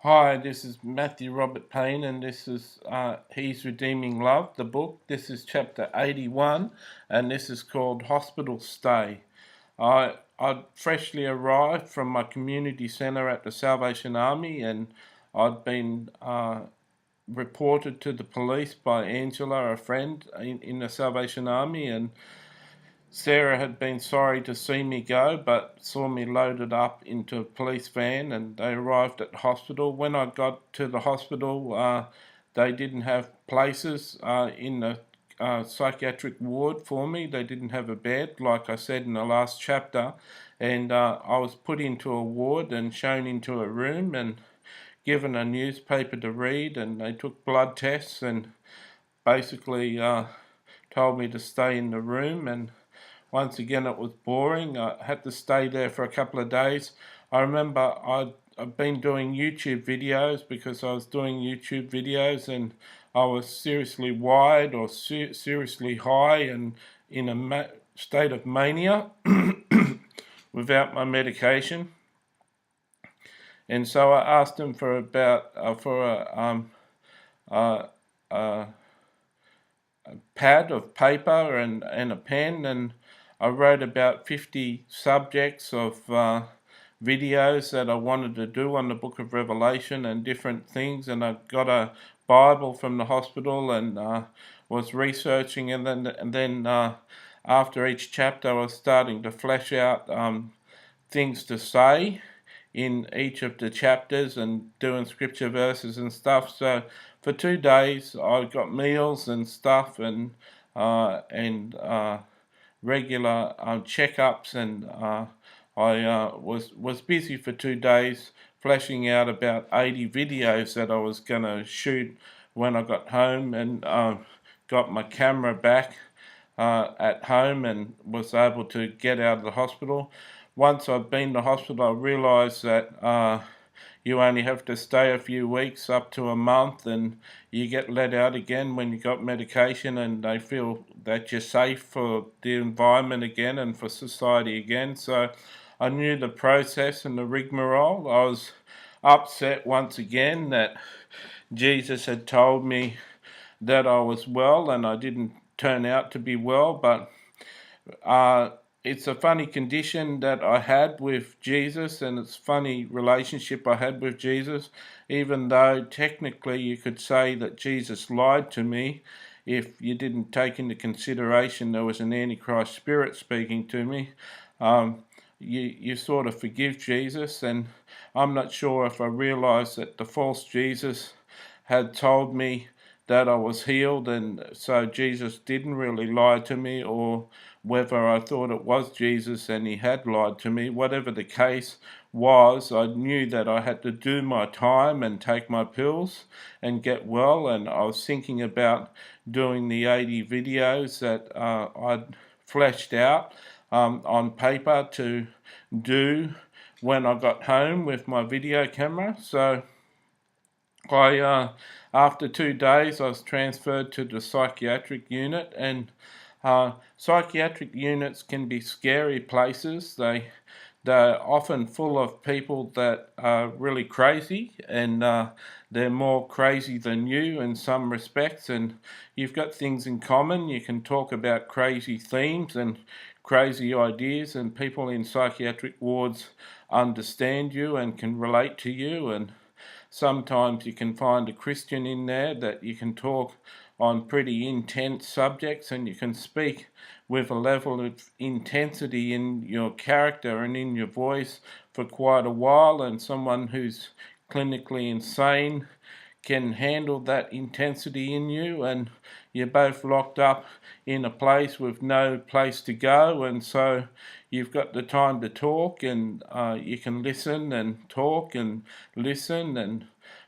Hi, this is Matthew Robert Payne, and this is He's Redeeming Love, the book. This is chapter 81, and this is called Hospital Stay. I'd freshly arrived from my community centre at the Salvation Army, and I'd been reported to the police by Angela, a friend in the Salvation Army, and Sarah had been sorry to see me go, but saw me loaded up into a police van, and they arrived at the hospital. When I got to the hospital, they didn't have places in the psychiatric ward for me. They didn't have a bed, like I said in the last chapter, and I was put into a ward and shown into a room and given a newspaper to read, and they took blood tests and basically told me to stay in the room. And once again, it was boring. I had to stay there for a couple of days. I remember I've been doing YouTube videos because I was doing YouTube videos, and I was seriously wired or seriously high and in a state of mania without my medication. And so I asked him for a pad of paper and a pen, and I wrote about 50 subjects of videos that I wanted to do on the book of Revelation and different things, and I got a Bible from the hospital and was researching, and then after each chapter I was starting to flesh out things to say in each of the chapters and doing scripture verses and stuff. So for 2 days I got meals and stuff and regular checkups, and I was busy for 2 days flashing out about 80 videos that I was going to shoot when I got home, and got my camera back at home and was able to get out of the hospital. Once I've been to the hospital, I realised that you only have to stay a few weeks up to a month, and you get let out again when you got medication, and they feel that you're safe for the environment again and for society again. So I knew the process and the rigmarole. I was upset once again that Jesus had told me that I was well, and I didn't turn out to be well, but it's a funny condition that I had with Jesus, and it's a funny relationship I had with Jesus, even though technically you could say that Jesus lied to me if you didn't take into consideration there was an Antichrist spirit speaking to me. You sort of forgive Jesus, and I'm not sure if I realised that the false Jesus had told me that I was healed, and so Jesus didn't really lie to me, or whether I thought it was Jesus and he had lied to me. Whatever the case was, I knew that I had to do my time and take my pills and get well, and I was thinking about doing the 80 videos that I'd fleshed out on paper to do when I got home with my video camera. So after 2 days, I was transferred to the psychiatric unit, and psychiatric units can be scary places. They're often full of people that are really crazy, and they're more crazy than you in some respects, and you've got things in common. You can talk about crazy themes and crazy ideas, and people in psychiatric wards understand you and can relate to you, and sometimes you can find a Christian in there that you can talk on pretty intense subjects, and you can speak with a level of intensity in your character and in your voice for quite a while, and someone who's clinically insane can handle that intensity in you, and you're both locked up in a place with no place to go, and so you've got the time to talk, and you can listen and talk and listen and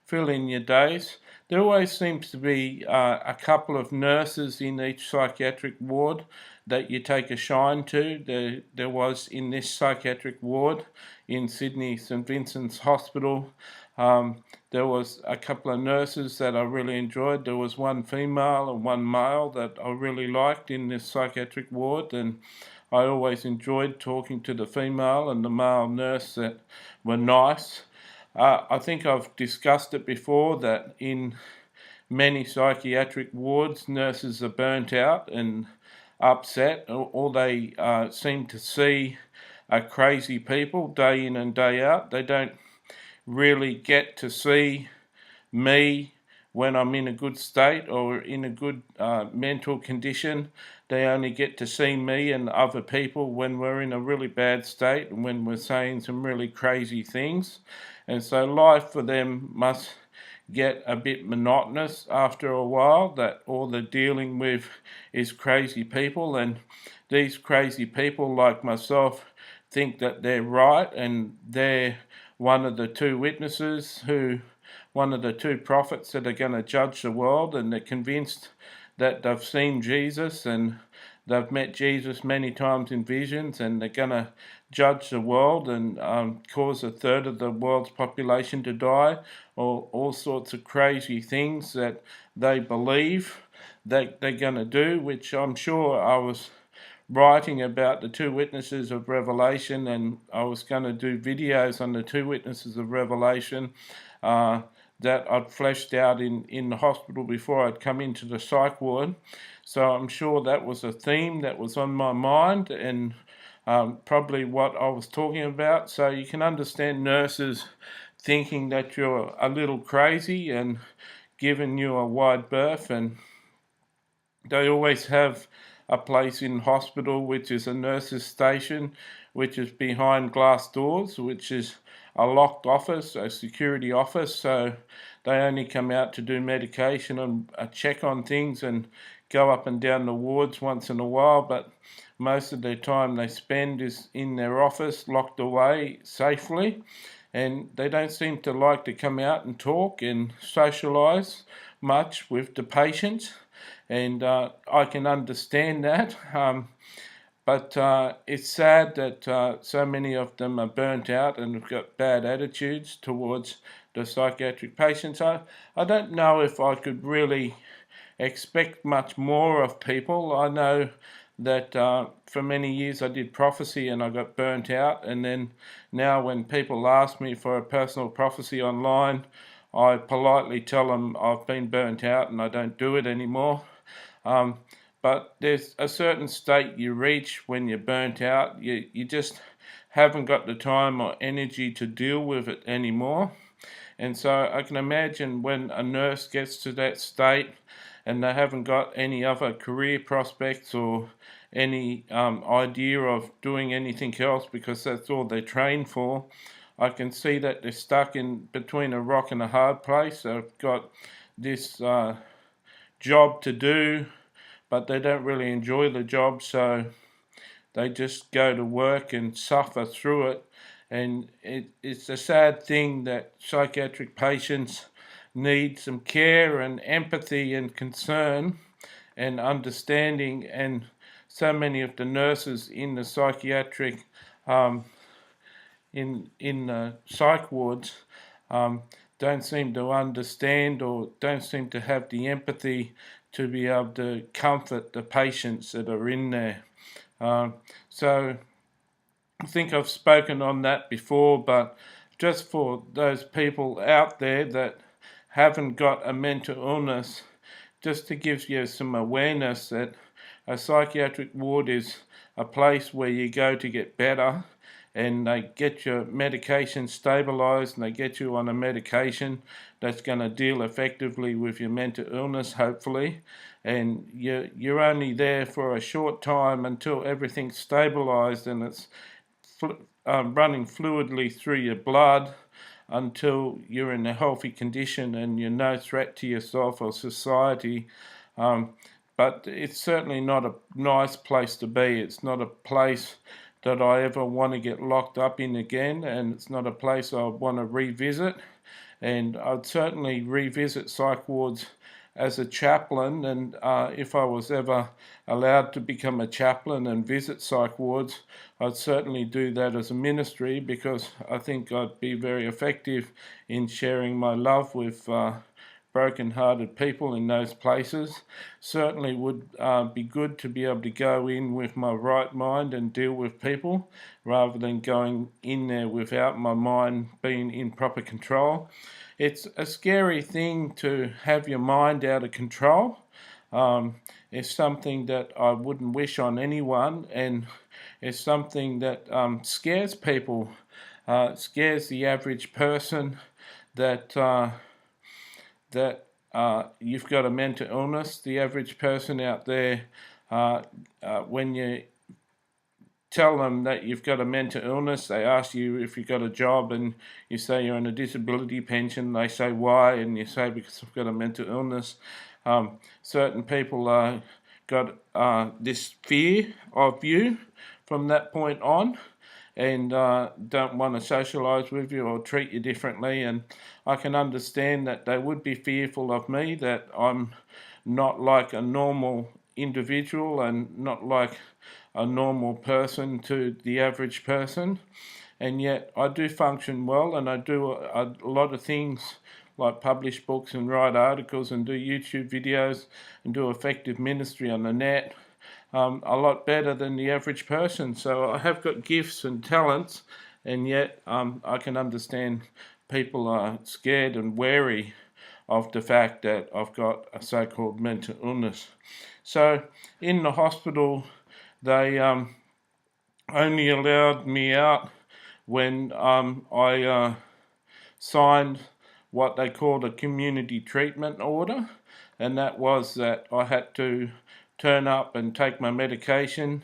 fill in your days. There always seems to be a couple of nurses in each psychiatric ward that you take a shine to. There was in this psychiatric ward in Sydney St Vincent's Hospital. There was a couple of nurses that I really enjoyed. There was one female and one male that I really liked in this psychiatric ward, and I always enjoyed talking to the female and the male nurse that were nice. I think I've discussed it before that in many psychiatric wards, nurses are burnt out and upset. All they seem to see are crazy people day in and day out. They don't really get to see me when I'm in a good state or in a good mental condition. They only get to see me and other people when we're in a really bad state and when we're saying some really crazy things. And so life for them must get a bit monotonous after a while, that all they're dealing with is crazy people, and these crazy people like myself think that they're right and they're one of the two witnesses who one of the two prophets that are going to judge the world, and they're convinced that they've seen Jesus and they've met Jesus many times in visions, and they're going to judge the world and cause a third of the world's population to die, or all sorts of crazy things that they believe that they're going to do, which I'm sure I was writing about the two witnesses of Revelation, and I was going to do videos on the two witnesses of Revelation that I'd fleshed out in the hospital before I'd come into the psych ward. So I'm sure that was a theme that was on my mind, and probably what I was talking about. So you can understand nurses thinking that you're a little crazy and giving you a wide berth, and they always have a place in hospital which is a nurse's station, which is behind glass doors, which is a locked office, a security office, so they only come out to do medication and check on things and go up and down the wards once in a while, but most of their time they spend is in their office, locked away safely, and they don't seem to like to come out and talk and socialise much with the patients, and I can understand that. But it's sad that so many of them are burnt out and have got bad attitudes towards the psychiatric patients. I don't know if I could really expect much more of people. I know that for many years I did prophecy and I got burnt out, and then now when people ask me for a personal prophecy online, I politely tell them I've been burnt out and I don't do it anymore. But there's a certain state you reach when you're burnt out. You just haven't got the time or energy to deal with it anymore. And so I can imagine when a nurse gets to that state and they haven't got any other career prospects or any idea of doing anything else because that's all they're trained for, I can see that they're stuck in between a rock and a hard place. They've got this job to do, but they don't really enjoy the job, so they just go to work and suffer through it. And it's a sad thing that psychiatric patients need some care and empathy and concern and understanding, and so many of the nurses in the psychiatric in the psych wards don't seem to understand or don't seem to have the empathy to be able to comfort the patients that are in there. So I think I've spoken on that before, but just for those people out there that haven't got a mental illness, just to give you some awareness that a psychiatric ward is a place where you go to get better, and they get your medication stabilised and they get you on a medication that's going to deal effectively with your mental illness, hopefully. And you're only there for a short time until everything's stabilised and it's running fluidly through your blood until you're in a healthy condition and you're no threat to yourself or society. But it's certainly not a nice place to be. It's not a place that I ever want to get locked up in again, and it's not a place I want to revisit. And I'd certainly revisit psych wards as a chaplain, and if I was ever allowed to become a chaplain and visit psych wards, I'd certainly do that as a ministry, because I think I'd be very effective in sharing my love with broken-hearted people in those places. Certainly would be good to be able to go in with my right mind and deal with people, rather than going in there without my mind being in proper control. It's a scary thing to have your mind out of control. It's something that I wouldn't wish on anyone, and it's something that scares people. Scares the average person that you've got a mental illness. The average person out there, when you tell them that you've got a mental illness, they ask you if you've got a job, and you say you're on a disability pension. They say why, and you say because I've got a mental illness. Certain people got this fear of you from that point on, and don't want to socialise with you or treat you differently. And I can understand that they would be fearful of me, that I'm not like a normal individual and not like a normal person to the average person. And yet I do function well, and I do a lot of things like publish books and write articles and do YouTube videos and do effective ministry on the net, a lot better than the average person. So I have got gifts and talents, and yet I can understand people are scared and wary of the fact that I've got a so-called mental illness. So in the hospital, they only allowed me out when I signed what they called a community treatment order, and that was that I had to turn up and take my medication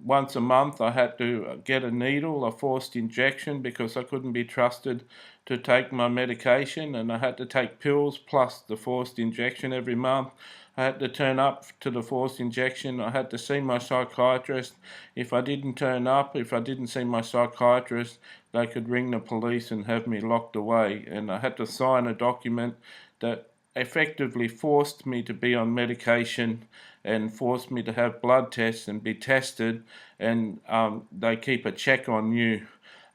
once a month. I had to get a needle, a forced injection, because I couldn't be trusted to take my medication, and I had to take pills plus the forced injection every month. I had to turn up to the forced injection. I had to see my psychiatrist. If I didn't turn up, if I didn't see my psychiatrist, they could ring the police and have me locked away. And I had to sign a document that effectively forced me to be on medication and forced me to have blood tests and be tested, and they keep a check on you.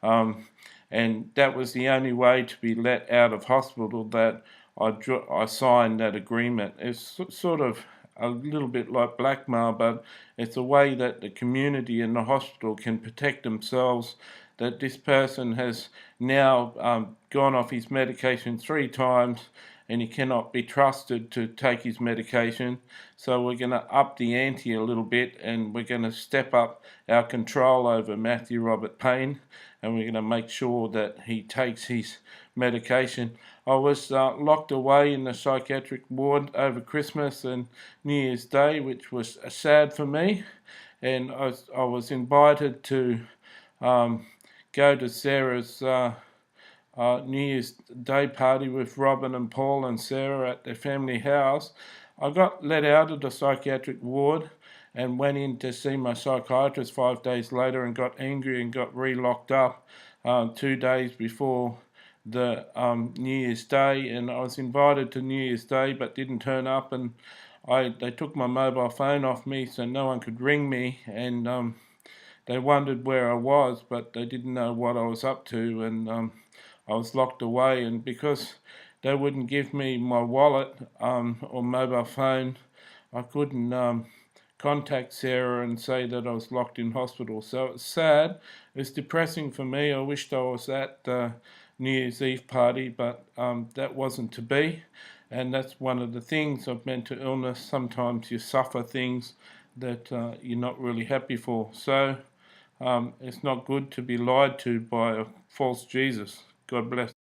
And that was the only way to be let out of hospital, that I signed that agreement. It's sort of a little bit like blackmail, but it's a way that the community and the hospital can protect themselves, that this person has now gone off his medication 3 times and he cannot be trusted to take his medication. So we're going to up the ante a little bit, and we're going to step up our control over Matthew Robert Payne, and we're going to make sure that he takes his medication. I was locked away in the psychiatric ward over Christmas and New Year's Day, which was sad for me, and I was invited to go to Sarah's New Year's Day party with Robin and Paul and Sarah at their family house. I got let out of the psychiatric ward and went in to see my psychiatrist 5 days later, and got angry and got re-locked up 2 days before the New Year's Day. And I was invited to New Year's Day but didn't turn up, and they took my mobile phone off me so no one could ring me, and they wondered where I was, but they didn't know what I was up to, and I was locked away. And because they wouldn't give me my wallet or mobile phone, I couldn't contact Sarah and say that I was locked in hospital. So it's sad. It's depressing for me. I wished I was at the New Year's Eve party, but that wasn't to be. And that's one of the things of mental illness. Sometimes you suffer things that you're not really happy for. So it's not good to be lied to by a false Jesus. God bless.